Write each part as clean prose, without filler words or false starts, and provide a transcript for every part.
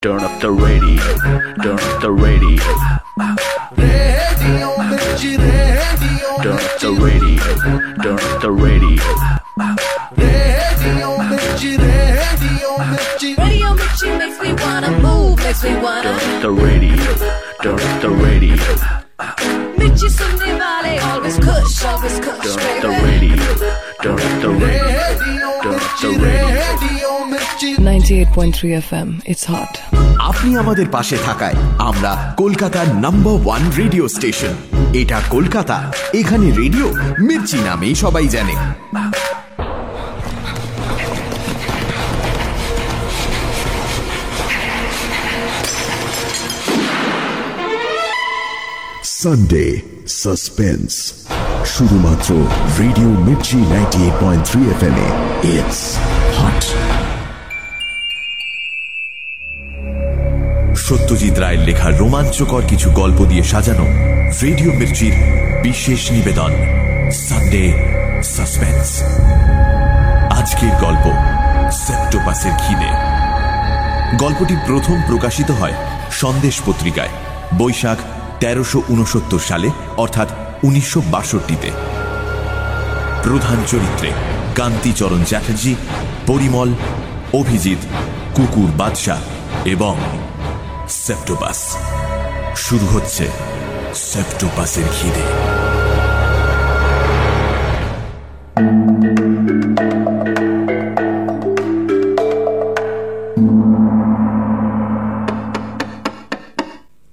Turn up the radio, turn up the radio. Radio Mirchi, radio turn up the radio, turn up the radio. Radio Mirchi, radio Mirchi. Radio Mirchi makes me wanna move, makes me wanna. Turn up the radio, turn up the radio. Mirchi sunne wale always kush, baby. Turn up the radio, turn up the radio, turn up the radio. 98.3 FM, it's hot. আপনি আমাদের পাশে থাকায় আমরা কলকাতার number 1 radio station. এটা কলকাতা, এখানে radio Mirchi নামেই সবাই জানে। সানডে সাসপেন্স শুধুমাত্র radio Mirchi 98.3 FM A. It's hot. Satyajit রায়ের লেখা রোমাঞ্চকর কিছু গল্প দিয়ে সাজানো রেডিও মির্চির বিশেষ নিবেদন সানডে সাসপেন্স। আজকের গল্প সেপ্টোপাসের খিদে। গল্পটি প্রথম প্রকাশিত হয় সন্দেশ পত্রিকায় বৈশাখ 1369 সালে, অর্থাৎ 1962-তে। প্রধান চরিত্রে কান্তিচরণ চ্যাটার্জি, পরিমল, অভিজিৎ, কুকুর বাদশাহ এবং সেপ্টোপাস। শুরু হচ্ছে সেপ্টোপাসের খিদে।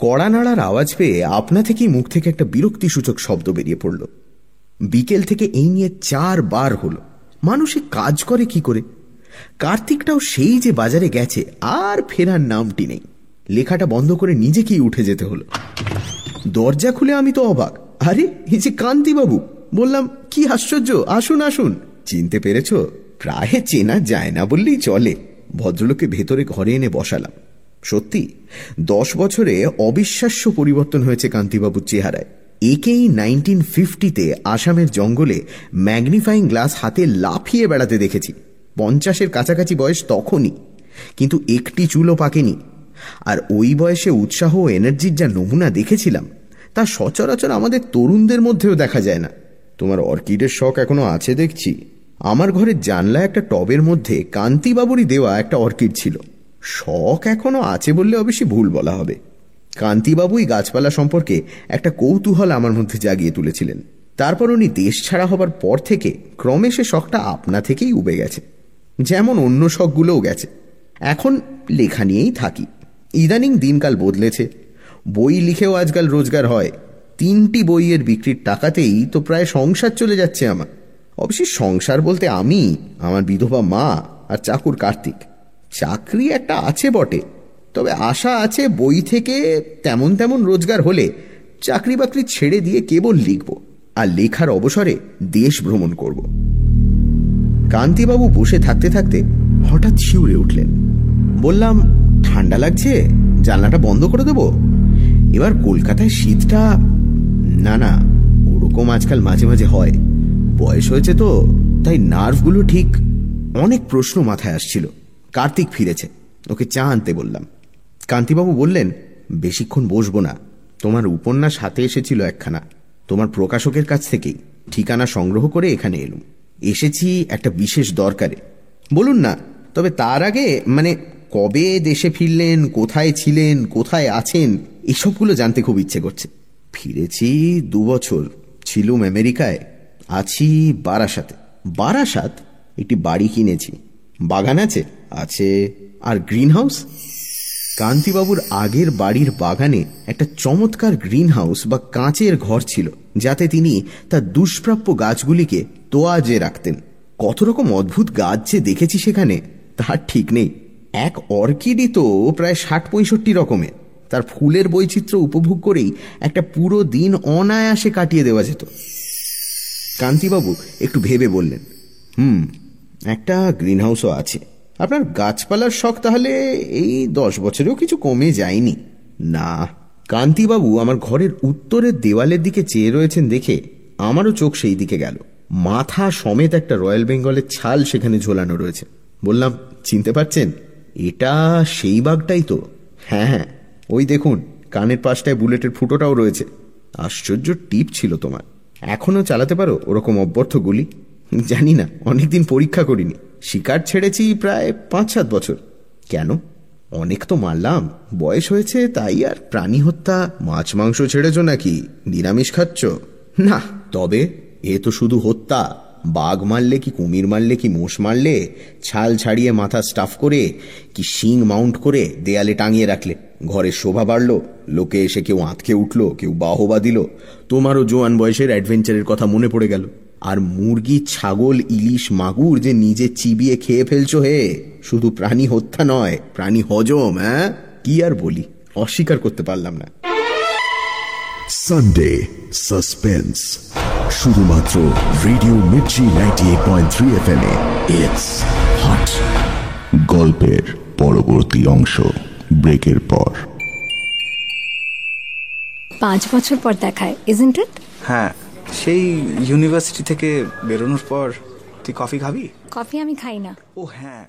কড়া নাড়ার আওয়াজ পেয়ে আপনা থেকেই মুখ থেকে একটা বিরক্তিসূচক শব্দ বেরিয়ে পড়ল। বিকেল থেকে এই নিয়ে 4 বার হলো। মানুষে কাজ করে কি করে? কার্তিকটাও সেই যে বাজারে গেছে, আর ফেরার নামটি নেই। লেখাটা বন্ধ করে নিজেকেই উঠে যেতে হলো। দরজা খুলে আমি তো অবাক। আরে এই যে কান্তিবাবু! বললাম, কি আশ্চর্য, আসুন আসুন। চিনতে পেরেছ? প্রায় চেনা যায় না বললেই চলে। ভদ্রলোককে ভেতরে ঘরে এনে বসালাম। সত্যি 10 বছরে অবিশ্বাস্য পরিবর্তন হয়েছে কান্তিবাবুর চেহারায়। একেই 1950-তে আসামের জঙ্গলে ম্যাগনিফাইং গ্লাস হাতে লাফিয়ে বেড়াতে দেখেছি। 50-এর কাছাকাছি বয়স তখনই, কিন্তু একটি চুলও পাকেনি। আর ওই বয়সে উৎসাহ ও এনার্জির যা নমুনা দেখেছিলাম, তা সচরাচর আমাদের তরুণদের মধ্যেও দেখা যায় না। তোমার অর্কিডের শখ এখনো আছে দেখছি। আমার ঘরের জানলা একটা টবের মধ্যে কান্তিবাবুরই দেওয়া একটা অর্কিড ছিল। শখ এখনো আছে বললে অবশ্যই ভুল বলা হবে। কান্তিবাবুই গাছপালা সম্পর্কে একটা কৌতূহল আমার মধ্যে জাগিয়ে তুলেছিলেন। তারপর উনি দেশ ছাড়া হবার পর থেকে ক্রমে সে শখটা আপনা থেকেই উবে গেছে, যেমন অন্য শখগুলোও গেছে। এখন লেখা নিয়েই থাকি। ইদানিং দিনকাল বদলেছে। বই লিখেও আজকাল রোজগার হয়। 3টি বইয়ের বিক্রির টাকাতেই তো প্রায় সংসার চলে যাচ্ছে আমার। অবশ্যই সংসার বলতে আমি, আমার বিধবা মা আর চাকর কার্তিক। চাকরি একটা আছে বটে, তবে আশা আছে বই থেকে তেমন তেমন রোজগার হলে চাকরি বাকরি ছেড়ে দিয়ে কেবল লিখব, আর লেখার অবসরে দেশ ভ্রমণ করব। কান্তিবাবু বসে থাকতে থাকতে হঠাৎ শিউরে উঠলেন। বললাম, ঠান্ডা লাগছে, জানলাটা বন্ধ করে দেব? এবার কলকাতায় শীতটা... না, ওরকম আজকাল মাঝে মাঝে হয়। বয়স হয়েছে তো, তাই নার্ভগুলো ঠিক। অনেক প্রশ্ন মাথায় আসছিল। কার্তিক ফিরেছে, ওকে চা আনতে বললাম। কান্তিবাবু বললেন, বেশিক্ষণ বসবো না। তোমার উপন্যাস হাতে এসেছিল একখানা, তোমার প্রকাশকের কাছ থেকেই। ঠিকানা সংগ্রহ করে এখানে এলুম। এসেছি একটা বিশেষ দরকারে। বলুন না, তবে তার আগে কবে দেশে ফিরলেন, কোথায় ছিলেন, কোথায় আছেন, এসবগুলো জানতে খুব ইচ্ছে করছে। ফিরেছি 2 বছর, ছিলুম আমেরিকায়, আছি বারাসাতে। বারাসাত? একটি বাড়ি কিনেছি। বাগান আছে? আছে। আর গ্রিন হাউস? কান্তিবাবুর আগের বাড়ির বাগানে একটা চমৎকার গ্রিন হাউস বা কাঁচের ঘর ছিল, যাতে তিনি তার দুষ্প্রাপ্য গাছগুলিকে তোয়াজে রাখতেন। কত রকম অদ্ভুত গাছ যে দেখেছি সেখানে, তার ঠিক নেই। এক অর্কিডই তো প্রায় 60-65 রকমের। তার ফুলের বৈচিত্র্য উপভোগ করেই একটা পুরো দিন অনায়াসে কাটিয়ে দেওয়া যেত। কান্তিবাবু একটু ভেবে বললেন, একটা গ্রিন হাউসও আছে। আপনার গাছপালার শখ তাহলে এই 10 বছরেও কিছু কমে যায়নি? না। কান্তিবাবু আমার ঘরের উত্তরের দেওয়ালের দিকে চেয়ে রয়েছেন দেখে আমারও চোখ সেই দিকে গেল। মাথা সমেত একটা রয়্যাল বেঙ্গলের ছাল সেখানে ঝোলানো রয়েছে। বললাম, চিনতে পারছেন? এটা সেই বাঘটাই তো। হ্যাঁ হ্যাঁ, ওই দেখুন কানের পাশটায় বুলেটের ফুটোটাও রয়েছে। আশ্চর্য টিপ ছিল তোমার। এখনো চালাতে পারো ওরকম অব্যর্থ গুলি? জানি না, অনেকদিন পরীক্ষা করিনি। শিকার ছেড়েছি প্রায় 5-7 বছর। কেন, অনেক তো মারলাম, বয়স হয়েছে তাই। আর প্রাণী হত্যা? মাছ মাংস ছেড়েছ নাকি? নিরামিষ খাচ্ছ? না, তবে এ তো শুধু হত্যা। বাঘ মারলে কি, কুমির মারলে কি, মোষ মারলে ছাল ছাড়িয়ে মাথা স্টাফ করে কি শিং মাউন্ট করে দেয়ালে টাঙিয়ে রাখলে, ঘরের শোভা বাড়লো, লোকে এসে কেউ আঁতকে উঠলো, কেউ বাহবা দিল, তোমারও জোয়ান বয়সের অ্যাডভেঞ্চারের কথা মনে পড়ে গেল। আর মুরগি, ছাগল, ইলিশ, মাগুর যে নিজে চিবিয়ে খেয়ে ফেলছো হে, শুধু প্রাণী হত্যা নয়, প্রাণী হজম। হ্যাঁ, কি আর বলি, অস্বীকার করতে পারলাম না। সানডে সাসপেন্স শুধুমাত্র radio Mirchi 98.3 FM A. It's hot. গল্পের পরবর্তী অংশ ব্রেকের পর। 5 বছর পর দেখায়, ইজন্ট ইট? হ্যাঁ, সেই ইউনিভার্সিটি থেকে বেরোনোর পর। তুই কফি খাবি? কফি আমি খাই না। ও হ্যাঁ,